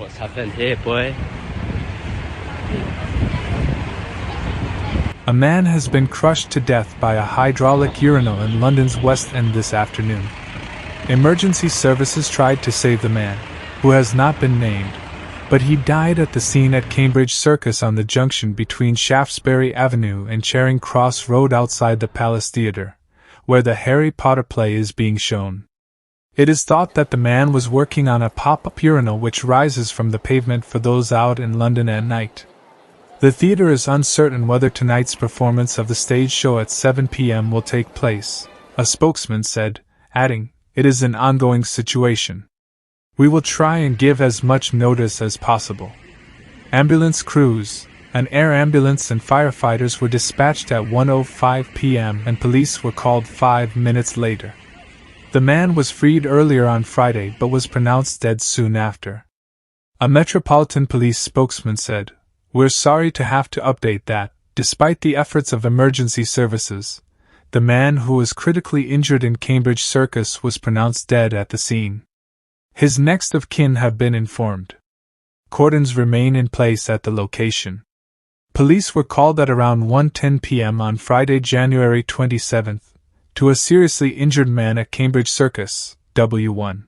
What's happened here, boy? A man has been crushed to death by a hydraulic urinal in London's West End this afternoon. Emergency services tried to save the man, who has not been named, but he died at the scene at Cambridge Circus on the junction between Shaftesbury Avenue and Charing Cross Road outside the Palace Theatre, where the Harry Potter play is being shown. It is thought that the man was working on a pop-up urinal which rises from the pavement for those out in London at night. The theatre is uncertain whether tonight's performance of the stage show at 7 p.m. will take place, a spokesman said, adding, "It is an ongoing situation. We will try and give as much notice as possible." Ambulance crews, an air ambulance and firefighters were dispatched at 1:05 p.m. and police were called 5 minutes later. The man was freed earlier on Friday but was pronounced dead soon after. A Metropolitan Police spokesman said, "We're sorry to have to update that, despite the efforts of emergency services, the man who was critically injured in Cambridge Circus was pronounced dead at the scene. His next of kin have been informed. Cordons remain in place at the location." Police were called at around 1:10 p.m. on Friday, January 27th, to a seriously injured man at Cambridge Circus, W1.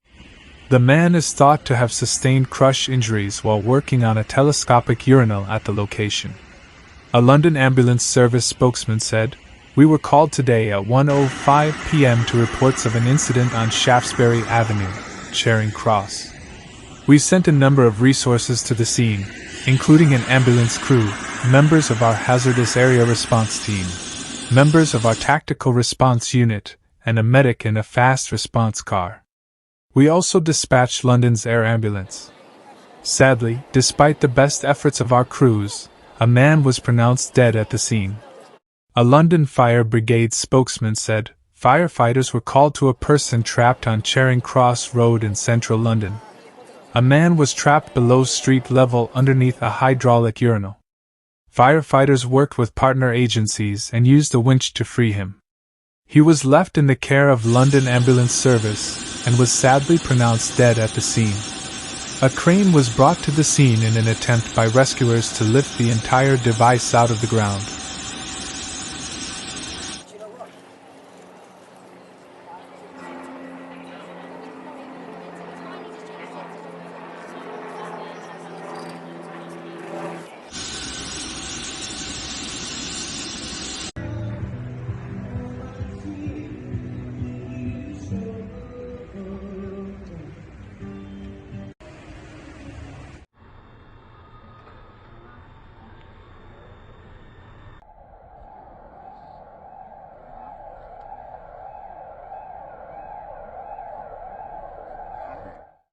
The man is thought to have sustained crush injuries while working on a telescopic urinal at the location. A London ambulance service spokesman said, "We were called today at 1:05 p.m. to reports of an incident on Shaftesbury Avenue, Charing Cross. We sent a number of resources to the scene, including an ambulance crew, members of our hazardous area response team, members of our tactical response unit, and a medic in a fast response car. We also dispatched London's air ambulance. Sadly, despite the best efforts of our crews, a man was pronounced dead at the scene." A London Fire Brigade spokesman said, "Firefighters were called to a person trapped on Charing Cross Road in central London. A man was trapped below street level underneath a hydraulic urinal. Firefighters worked with partner agencies and used a winch to free him. He was left in the care of London Ambulance Service and was sadly pronounced dead at the scene. A crane was brought to the scene in an attempt by rescuers to lift the entire device out of the ground.